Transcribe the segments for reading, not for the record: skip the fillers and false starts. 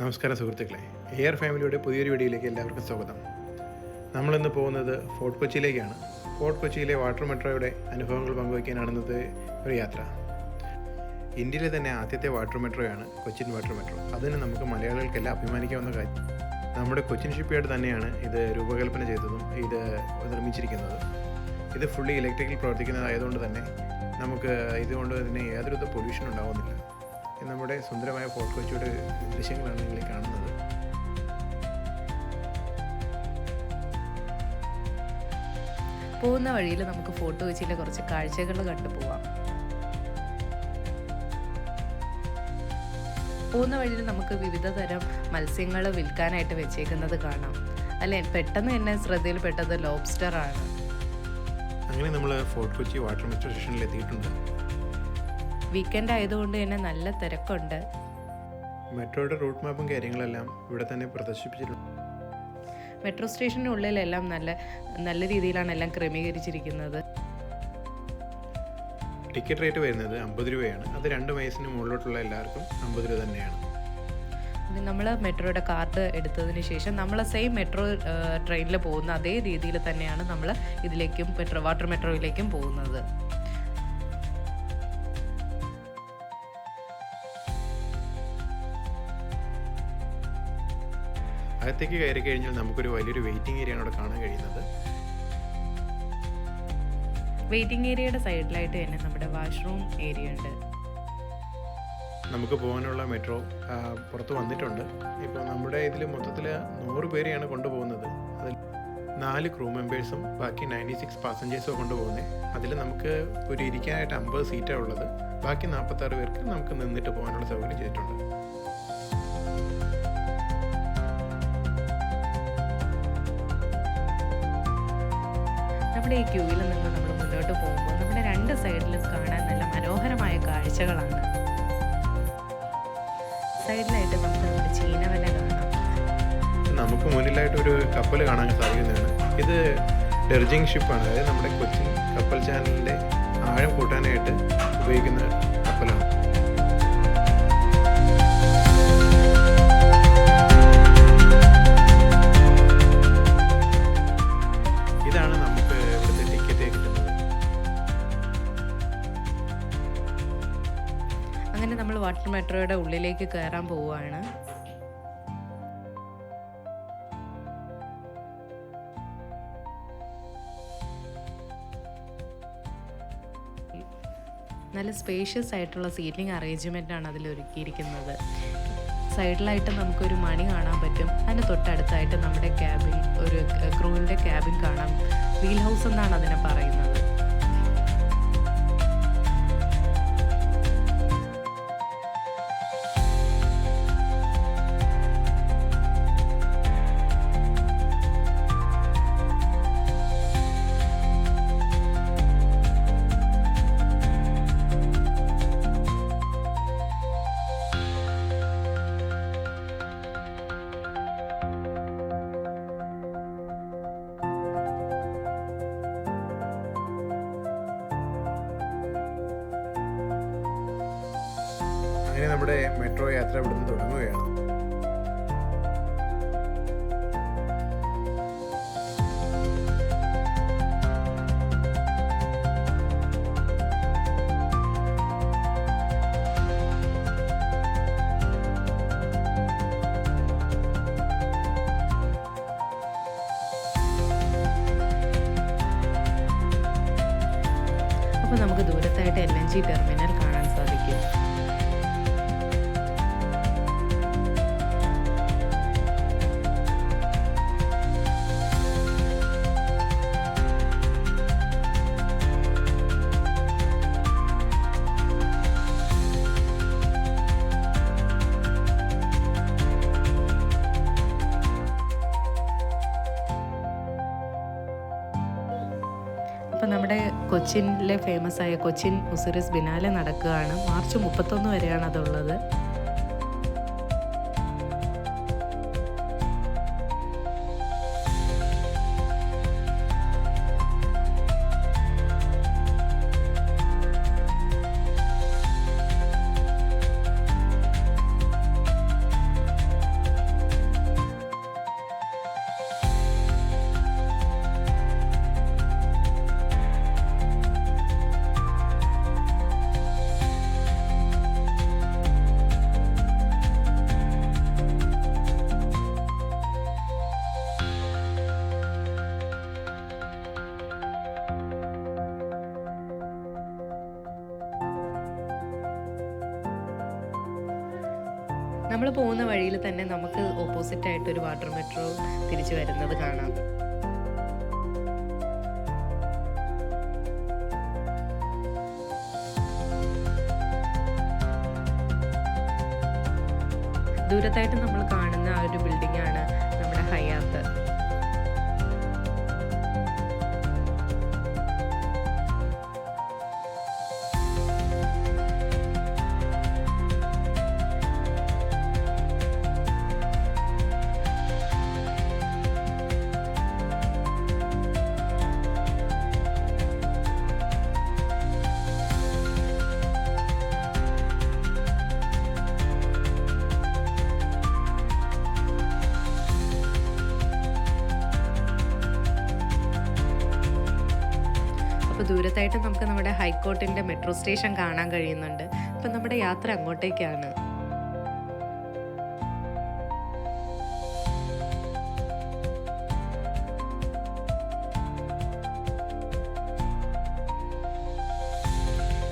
നമസ്കാരം സുഹൃത്തുക്കളെ, എയർ ഫാമിലിയുടെ പുതിയൊരു വീഡിയോയിലേക്ക് എല്ലാവർക്കും സ്വാഗതം. നമ്മളിന്ന് പോകുന്നത് ഫോർട്ട് കൊച്ചിയിലേക്കാണ്. ഫോർട്ട് കൊച്ചിയിലെ വാട്ടർ മെട്രോയുടെ അനുഭവങ്ങൾ പങ്കുവയ്ക്കാനാണ് ഇന്നത്തെ ഒരു യാത്ര. ഇന്ത്യയിലെ തന്നെ ആദ്യത്തെ വാട്ടർ മെട്രോയാണ് കൊച്ചിൻ വാട്ടർ മെട്രോ. അതിന് നമുക്ക് മലയാളികൾക്കെല്ലാം അഭിമാനിക്കാവുന്ന കാര്യം. നമ്മുടെ കൊച്ചിൻ ഷിപ്പ്യാർഡ് തന്നെയാണ് ഇത് രൂപകൽപ്പന ചെയ്തതും ഇത് നിർമ്മിച്ചിരിക്കുന്നത്. ഇത് ഫുള്ളി ഇലക്ട്രിക്കൽ പ്രവർത്തിക്കുന്നതായതുകൊണ്ട് തന്നെ നമുക്ക് ഇതുകൊണ്ട് തന്നെ യാതൊരു പൊല്യൂഷൻ ഉണ്ടാകുന്നില്ല. നമ്മുടെ സുന്ദരമായ ഫോർട്ട് കൊച്ചിയുടെ ദൃശ്യങ്ങളാണ് നിങ്ങൾ കാണുന്നത്. പോകുന്ന വഴിയിൽ നമുക്ക് ഫോർട്ട് കൊച്ചിയിലെ കുറച്ച് കാഴ്ചകൾ കണ്ടു പോവാം. പോകുന്ന വഴിയിൽ നമുക്ക് വിവിധ തരം മത്സ്യങ്ങൾ വിൽക്കാനായിട്ട് വെച്ചേക്കുന്നത് കാണാം. അല്ലെ, പെട്ടെന്ന് തന്നെ ശ്രദ്ധയിൽപ്പെട്ടത് ലോബ്സ്റ്റർ ആണ്. അങ്ങനെ നമ്മൾ ഫോർട്ട് കൊച്ചി വാട്ടർ മെട്രോ സ്റ്റേഷനിൽ എത്തിയിട്ടുണ്ട്. വീക്കെൻഡ് ആയതുകൊണ്ട് തന്നെ നല്ല തിരക്കുണ്ട്. മെട്രോയുടെ റൂട്ട് മാപ്പും കാര്യങ്ങളെല്ലാം ഇവിടെ തന്നെ പ്രദർശിപ്പിച്ചിട്ടുണ്ട്. മെട്രോ സ്റ്റേഷനുള്ളിലെല്ലാം നല്ല രീതിയിലാണ് എല്ലാം ക്രമീകരിച്ചിരിക്കുന്നത്. ടിക്കറ്റ് റേറ്റ് വരുന്നത് 50 രൂപയാണ്. അത് 2 വയസ്സിന് മുകളിലോട്ടുള്ള എല്ലാവർക്കും 50 രൂപ തന്നെയാണ്. നമ്മൾ മെട്രോയുടെ കാർഡ് എടുത്തതിന് ശേഷം നമ്മൾ സെയിം മെട്രോ ട്രെയിനിൽ പോകുന്ന അതേ രീതിയിൽ തന്നെയാണ് നമ്മൾ ഇതിലേക്കും വാട്ടർ മെട്രോയിലേക്കും പോകുന്നത്. അകത്തേക്ക് കയറി കഴിഞ്ഞാൽ നമുക്കൊരു വലിയൊരു വെയിറ്റിംഗ് ഏരിയയാണ് അവിടെ കാണാൻ കഴിയുന്നത്. വെയിറ്റിംഗ് ഏരിയയുടെ സൈഡിലായിട്ട് തന്നെ നമ്മുടെ വാഷ്റൂം ഏരിയ ഉണ്ട്. നമുക്ക് പോകാനുള്ള മെട്രോ പുറത്ത് വന്നിട്ടുണ്ട്. ഇപ്പോൾ നമ്മുടെ ഇതിൽ മൊത്തത്തിൽ 100 പേരെയാണ് കൊണ്ടുപോകുന്നത്. അതിൽ 4 ക്രൂ മെമ്പേഴ്സും ബാക്കി 96 പാസഞ്ചേഴ്സും കൊണ്ടുപോകുന്നത്. അതിൽ നമുക്ക് ഒരു ഇരിക്കാനായിട്ട് 50 സീറ്റാണ് ഉള്ളത്. ബാക്കി 46 പേർക്ക് നമുക്ക് നിന്നിട്ട് പോകാനുള്ള സൗകര്യം ചെയ്തിട്ടുണ്ട്. നമ്മുടെ ഈ ക്യൂവിൽ നിന്ന് നമ്മൾ മുന്നോട്ട് പോകുമ്പോൾ നമ്മുടെ 2 സൈഡിലും കാണാൻ നല്ല മനോഹരമായ കാഴ്ചകളാണ്. സൈഡിലായിട്ട് നമുക്ക് നമ്മുടെ ചീനവല കാണാം. നമുക്ക് മുന്നിലായിട്ടൊരു കപ്പൽ കാണാൻ സാധിക്കുന്നതാണ്. ഇത് ഡെർജിങ് ഷിപ്പാണ്. അതായത് നമ്മുടെ കൊച്ചിൻ കപ്പൽ ചാനലിൻ്റെ ആഴം കൂട്ടാനായിട്ട് ഉപയോഗിക്കുന്ന കപ്പലാണ്. ഇതാണ് നമുക്ക് ഇവിടുത്തെ ടിക്കറ്റ് കിട്ടുന്നത്. അങ്ങനെ നമ്മൾ വാട്ടർ മെട്രോയുടെ ഉള്ളിലേക്ക് കയറാൻ പോവുകയാണ്. നല്ല സ്പേഷ്യസ് ആയിട്ടുള്ള സീറ്റിംഗ് അറേഞ്ച്മെൻ്റ് ആണ് അതിൽ ഒരുക്കിയിരിക്കുന്നത്. സൈഡിലായിട്ട് നമുക്കൊരു മണി കാണാൻ പറ്റും. അതിന് തൊട്ടടുത്തായിട്ട് നമ്മുടെ ക്യാബിൻ, ഒരു ക്രൂവിൻ്റെ ക്യാബിൻ കാണാം. വീൽ ഹൗസ് എന്നാണ് അതിനെ പറയുന്നത്. അങ്ങനെ നമ്മുടെ മെട്രോ യാത്ര ഇവിടുന്ന് തുടങ്ങുകയാണ്. അപ്പോൾ നമുക്ക് ദൂരത്തായിട്ട് LNG ടെർമിനൽ കാണാൻ സാധിക്കും. അപ്പോൾ നമ്മുടെ കൊച്ചിനിലെ ഫേമസ് ആയ കൊച്ചിൻ ഉസിറിസ് ബിനാലെ നടക്കുകയാണ്. മാർച്ച് 31 വരെയാണ് അതുള്ളത്. നമ്മൾ പോകുന്ന വഴിയിൽ തന്നെ നമുക്ക് ഓപ്പോസിറ്റായിട്ട് ഒരു വാട്ടർ മെട്രോ തിരിച്ചു വരുന്നത് കാണാം. ദൂരത്തായിട്ട് നമ്മൾ കാണുന്ന ആ ഒരു ബിൽഡിംഗ് ആണ് നമ്മുടെ ഹയാത്ത്. അപ്പോൾ ദൂരത്തായിട്ട് നമുക്ക് നമ്മുടെ ഹൈക്കോർട്ടിൻ്റെ മെട്രോ സ്റ്റേഷൻ കാണാൻ കഴിയുന്നുണ്ട്. അപ്പം നമ്മുടെ യാത്ര അങ്ങോട്ടേക്കാണ്.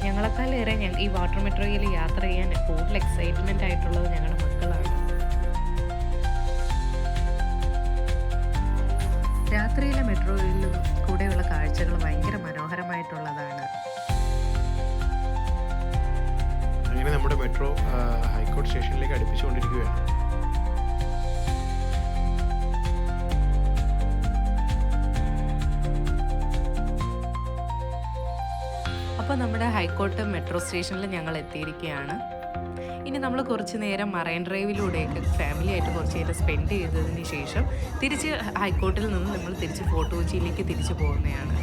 ഞങ്ങളെക്കാളേറെ ഈ വാട്ടർ മെട്രോയിൽ യാത്ര ചെയ്യാൻ കൂടുതൽ എക്സൈറ്റ്മെൻ്റ് ആയിട്ടുള്ളത് ഞങ്ങളുടെ മക്കളാണ്. രാത്രിയിലെ മെട്രോയിൽ കൂടെയുള്ള കാഴ്ചകൾ ഭയങ്കര മനോഹരമായിട്ടുള്ളതാണ്. അങ്ങനെ നമ്മുടെ മെട്രോ ഹൈക്കോർട്ട് സ്റ്റേഷനിലേക്ക് അടുപ്പിച്ചുകൊണ്ടിരിക്കുകയാണ്. അപ്പോൾ നമ്മുടെ ഹൈക്കോർട്ട് മെട്രോ സ്റ്റേഷനിൽ ഞങ്ങൾ എത്തിയിരിക്കുകയാണ്. ഇനി നമ്മൾ കുറച്ച് നേരം മറൈൻ ഡ്രൈവിലൂടെയൊക്കെ ഫാമിലിയായിട്ട് കുറച്ച് നേരം സ്പെൻഡ് ചെയ്തതിന് ശേഷം തിരിച്ച് ഹൈക്കോർട്ടിൽ നിന്ന് നമ്മൾ തിരിച്ച് ഫോർട്ട് കൊച്ചിയിലേക്ക് തിരിച്ചു പോകുന്നതാണ്.